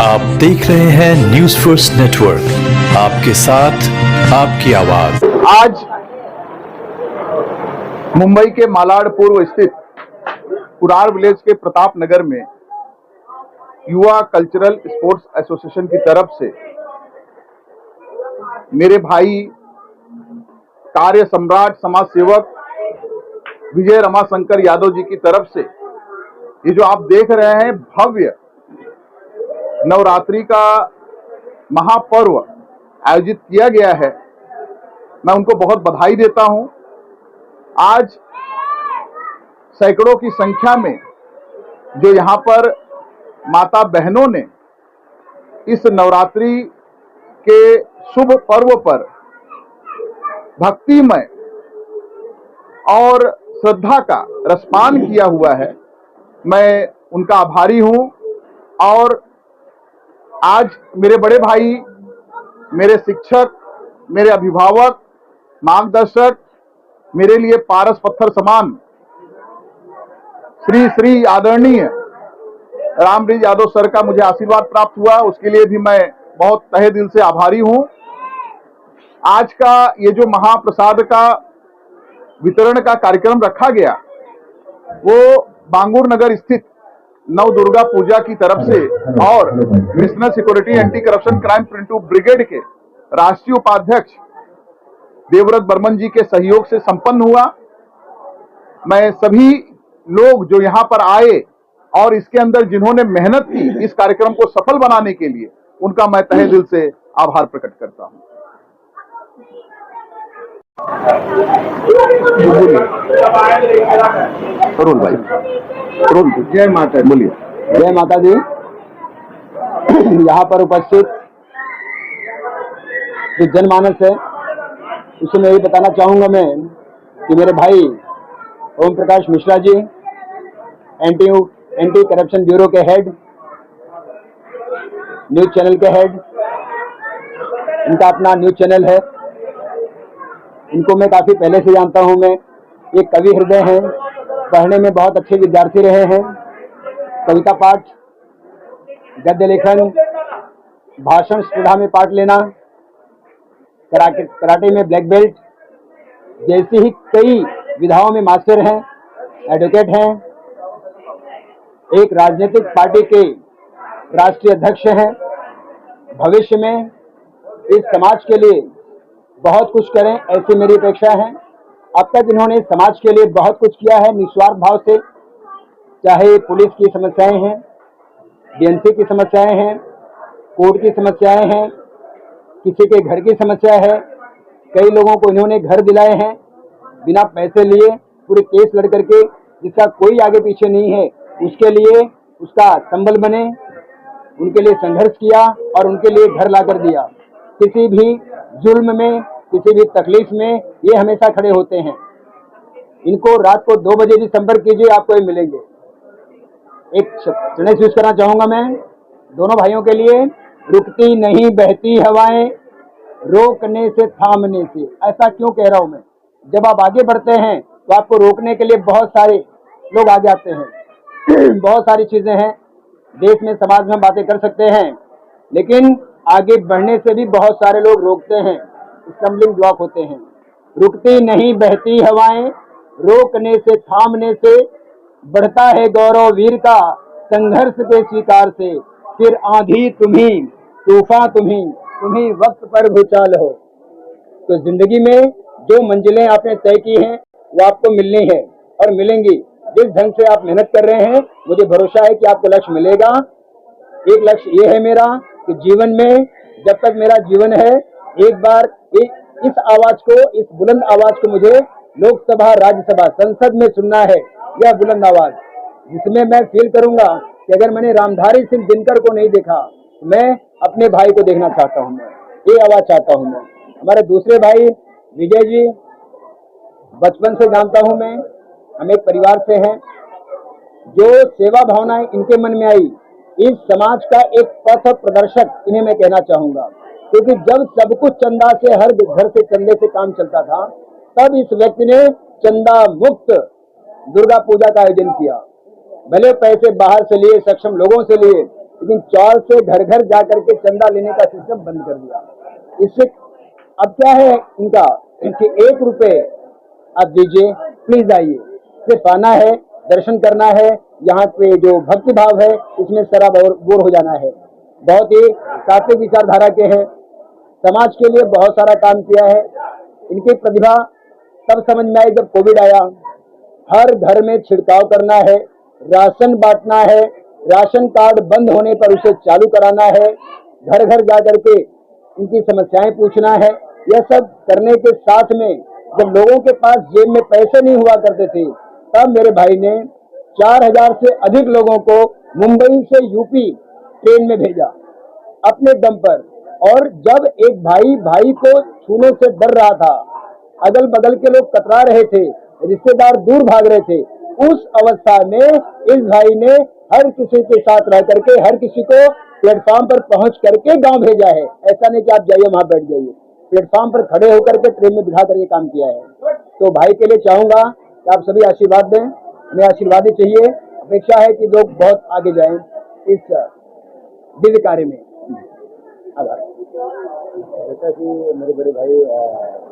आप देख रहे हैं न्यूज फर्स्ट नेटवर्क, आपके साथ आपकी आवाज। आज मुंबई के मालाड पूर्व स्थित कुरार विलेज के प्रताप नगर में युवा कल्चरल स्पोर्ट्स एसोसिएशन की तरफ से मेरे भाई कार्य सम्राट समाज सेवक विजय रमाशंकर यादव जी की तरफ से ये जो आप देख रहे हैं भव्य नवरात्रि का महापर्व आयोजित किया गया है, मैं उनको बहुत बधाई देता हूं। आज सैकड़ों की संख्या में जो यहां पर माता बहनों ने इस नवरात्रि के शुभ पर्व पर भक्तिमय और श्रद्धा का रसपान किया हुआ है, मैं उनका आभारी हूं। और आज मेरे बड़े भाई, मेरे शिक्षक, मेरे अभिभावक, मार्गदर्शक, मेरे लिए पारस पत्थर समान श्री श्री आदरणीय रामब्रिज यादव सर का मुझे आशीर्वाद प्राप्त हुआ, उसके लिए भी मैं बहुत तहे दिल से आभारी हूं। आज का ये जो महाप्रसाद का वितरण का कार्यक्रम रखा गया वो बांगुर नगर स्थित नव दुर्गा पूजा की तरफ से और national security anti corruption crime preventive brigade के राष्ट्रीय उपाध्यक्ष देवव्रत बर्मन जी के सहयोग से संपन्न हुआ। मैं सभी लोग जो यहाँ पर आए और इसके अंदर जिन्होंने मेहनत की इस कार्यक्रम को सफल बनाने के लिए, उनका मैं तहे दिल से आभार प्रकट करता हूँ। अरुण भाई, अरुण, जय माता, बोलिए। जय माता दी। यहाँ पर उपस्थित जो जनमानस है उसे मैं यही बताना चाहूंगा मैं कि मेरे भाई Om Prakash Mishra ji anti corruption bureau के हेड, न्यूज चैनल के हेड, इनका अपना न्यूज चैनल है। इनको मैं काफी पहले से जानता हूं। मैं एक कवि हृदय हैं, पढ़ने में बहुत अच्छे विद्यार्थी रहे हैं। कविता पाठ, गद्य लेखन, भाषण स्पर्धा में पार्ट लेना, कराटे में ब्लैक बेल्ट जैसी ही कई विधाओं में मास्टर हैं, एडवोकेट हैं, एक राजनीतिक पार्टी के राष्ट्रीय अध्यक्ष हैं। भविष्य में इस समाज के लिए बहुत कुछ करें ऐसी मेरी अपेक्षा है। अब तक इन्होंने समाज के लिए बहुत कुछ किया है निस्वार्थ भाव से, चाहे पुलिस की समस्याएं हैं, बीएमसी की समस्याएं हैं, कोर्ट की समस्याएं हैं, किसी के घर की समस्या है। कई लोगों को इन्होंने घर दिलाए हैं बिना पैसे लिए, पूरे केस लड़ करके, जिसका कोई आगे पीछे नहीं है, उसके लिए उसका संबल बने, उनके लिए संघर्ष किया और उनके लिए घर ला कर दिया। किसी भी जुल्म में, किसी भी तकलीफ में ये हमेशा खड़े होते हैं। इनको रात को 2 बजे भी संपर्क कीजिए, आपको ये मिलेंगे। एक संदेश यूज करना चाहूंगा मैं दोनों भाइयों के लिए, रुकती नहीं बहती हवाएं, रोकने से थामने से। ऐसा क्यों कह रहा हूं मैं? जब आप आगे बढ़ते हैं तो आपको रोकने के लिए बहुत सारे लोग आगे आते हैं। बहुत सारी चीजें हैं, देश में समाज में बातें कर सकते हैं, लेकिन आगे बढ़ने से भी बहुत सारे लोग रोकते हैं, स्टम्बलिंग ब्लॉक होते हैं। रुकती नहीं बहती हवाएं, रोकने से थामने से, बढ़ता है गौरव वीर का संघर्ष के स्वीकार से। फिर आंधी तुम्ही, तूफान तुम्ही वक्त पर भूचाल हो। तो जिंदगी में जो मंजिलें आपने तय की हैं वो आपको मिलनी है और मिलेंगी। जिस ढंग से आप मेहनत कर रहे हैं, मुझे भरोसा है कि आपको लक्ष्य मिलेगा। एक लक्ष्य ये है मेरा कि जीवन में जब तक मेरा जीवन है, एक बार इस आवाज को, इस बुलंद आवाज को मुझे लोकसभा, राज्यसभा, संसद में सुनना है। यह बुलंद आवाज जिसमें मैं फील करूंगा कि अगर मैंने रामधारी सिंह दिनकर को नहीं देखा, मैं अपने भाई को देखना चाहता हूं। मैं ये आवाज चाहता हूं। मैं हमारे दूसरे भाई विजय जी, बचपन से जानता हूं मैं, हम एक परिवार से हैं। जो सेवा भावनाएं इनके मन में आई, इस समाज का एक पथ प्रदर्शक इन्हें मैं कहना चाहूंगा। क्योंकि जब सब कुछ चंदा से, हर घर से चंदे से काम चलता था, तब इस व्यक्ति ने चंदा मुक्त दुर्गा पूजा का आयोजन किया। भले पैसे बाहर से लिए, सक्षम लोगों से लिए, लेकिन चौल से घर घर जा करके चंदा लेने का सिस्टम बंद कर दिया। इससे अब क्या है इनका कि 1 रुपए आप दीजिए, प्लीज आइए, सिर्फ आना है, दर्शन करना है, यहाँ पे जो भक्ति भाव है इसमें सराबोर हो जाना है। बहुत ही सात्विक विचारधारा के हैं, समाज के लिए बहुत सारा काम किया है। इनकी प्रतिभा तब समझ में आई जब कोविड आया। हर घर में छिड़काव करना है, राशन बांटना है, राशन कार्ड बंद होने पर उसे चालू कराना है, घर घर जा करके इनकी समस्याएं पूछना है। यह सब करने के साथ में जब लोगों के पास जेब में पैसे नहीं हुआ करते थे, तब मेरे भाई ने 4000 से अधिक लोगों को मुंबई से यूपी ट्रेन में भेजा अपने दम पर। और जब एक भाई भाई को छूने से डर रहा था, अगल बगल के लोग कतरा रहे थे, रिश्तेदार दूर भाग रहे थे, उस अवस्था में इस भाई ने हर किसी के साथ रह करके हर किसी को प्लेटफॉर्म पर पहुंच करके गांव भेजा है। ऐसा नहीं कि आप जाइए वहां बैठ जाइए, प्लेटफॉर्म पर खड़े होकर के ट्रेन में बिठा करके काम किया है। तो भाई के लिए चाहूंगा कि आप सभी आशीर्वाद दें, हमें आशीर्वाद ही चाहिए। अपेक्षा है कि लोग बहुत आगे जाएं इस दिव्य कार्य में। आभार। जैसा कि मेरे बड़े भाई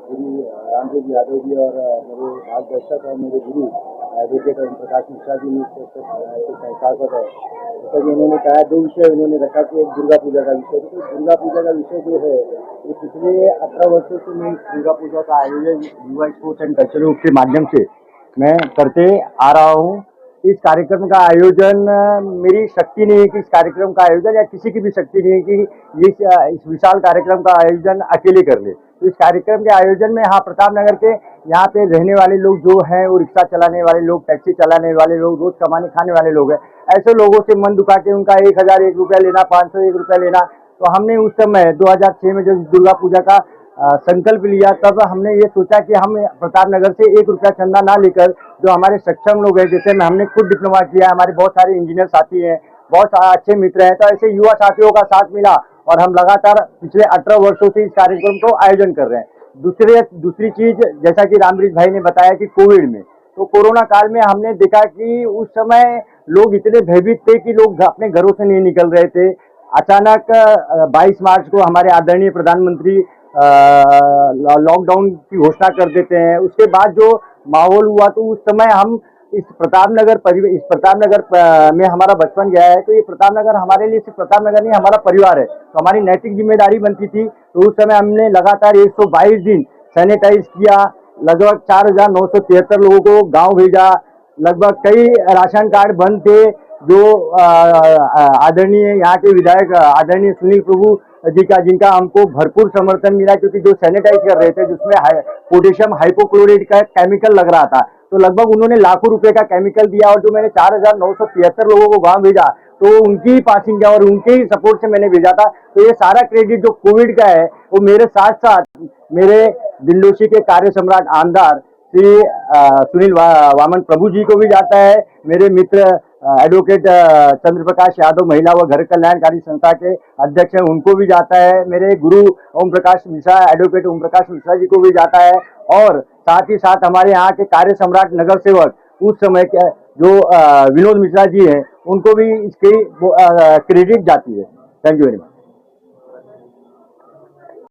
श्री रामदेव यादव जी और मेरे मार्गदर्शक और मेरे गुरु एडवोकेट ओम प्रकाश मिश्रा जी ने संस्थापक है, जैसा कि उन्होंने कहा 2 विषय उन्होंने रखा कि एक दुर्गा पूजा का विषय। तो दुर्गा पूजा का विषय जो है ये पिछले 18 वर्षों से मैं दुर्गा पूजा का आयोजन युवा स्पोर्ट्स एंड कल्चरल के माध्यम से मैं करते आ रहा हूँ। इस कार्यक्रम का आयोजन मेरी शक्ति नहीं है कि इस कार्यक्रम का आयोजन, या किसी की भी शक्ति नहीं है कि इस विशाल कार्यक्रम का आयोजन अकेले कर ले। तो इस कार्यक्रम के आयोजन में हाँ, प्रताप नगर के यहाँ पे रहने वाले लोग जो हैं, वो रिक्शा चलाने वाले लोग, टैक्सी चलाने वाले लोग, रोज कमाने खाने वाले लोग हैं, ऐसे लोगों से मन दुखा के उनका 1001 रुपया लेना, 501 रुपया लेना। तो हमने उस समय 2006 में जब दुर्गा पूजा का संकल्प लिया, तब हमने ये सोचा कि हम प्रताप नगर से 1 रुपया चंदा ना लेकर जो हमारे सक्षम लोग हैं, जैसे हमने खुद डिप्लोमा किया, हमारे बहुत सारे इंजीनियर साथी हैं, बहुत अच्छे मित्र हैं, तो ऐसे युवा साथियों का साथ मिला और हम लगातार पिछले 18 वर्षों से इस कार्यक्रम को आयोजन कर रहे हैं। दूसरी चीज, जैसा कि रामब्रिज भाई ने बताया कि कोविड में, तो कोरोना काल में हमने देखा कि उस समय लोग इतने भयभीत थे कि लोग अपने घरों से नहीं निकल रहे थे। अचानक 22 मार्च को हमारे आदरणीय प्रधानमंत्री लॉकडाउन की घोषणा कर देते हैं। उसके बाद जो माहौल हुआ, तो उस समय हम इस प्रताप नगर में हमारा बचपन गया है, तो ये प्रताप नगर हमारे लिए सिर्फ प्रताप नगर नहीं, हमारा परिवार है। तो हमारी नैतिक जिम्मेदारी बनती थी। तो उस समय हमने लगातार 122 दिन सैनिटाइज किया, लगभग 4973 लोगों को गांव भेजा, लगभग कई राशन कार्ड बंद थे जो आदरणीय यहाँ के विधायक आदरणीय सुनील प्रभु जी का, जिनका हमको भरपूर समर्थन मिला, क्योंकि जो सैनिटाइज कर रहे थे जिसमें पोटेशियम हाइपोक्लोराइड का केमिकल लग रहा था, तो लगभग उन्होंने लाखों रुपए का केमिकल दिया। और जो मैंने 4973 लोगों को गांव भेजा, तो उनकी ही पासिंग है और उनके ही सपोर्ट से मैंने भेजा था। तो ये सारा क्रेडिट जो कोविड का है, वो मेरे साथ साथ मेरे दिल्डोशी के कार्य सम्राट आमदार श्री सुनील वामन प्रभु जी को भी जाता है, मेरे मित्र एडवोकेट चंद्र प्रकाश यादव महिला व घर कल्याणकारी संस्था के अध्यक्ष हैं, उनको भी जाता है, मेरे गुरु ओम प्रकाश मिश्रा एडवोकेट ओम प्रकाश मिश्रा जी को भी जाता है, और साथ ही साथ हमारे यहाँ के कार्य सम्राट नगर सेवक उस समय के जो विनोद मिश्रा जी हैं, उनको भी इसकी क्रेडिट जाती है। Thank you very much.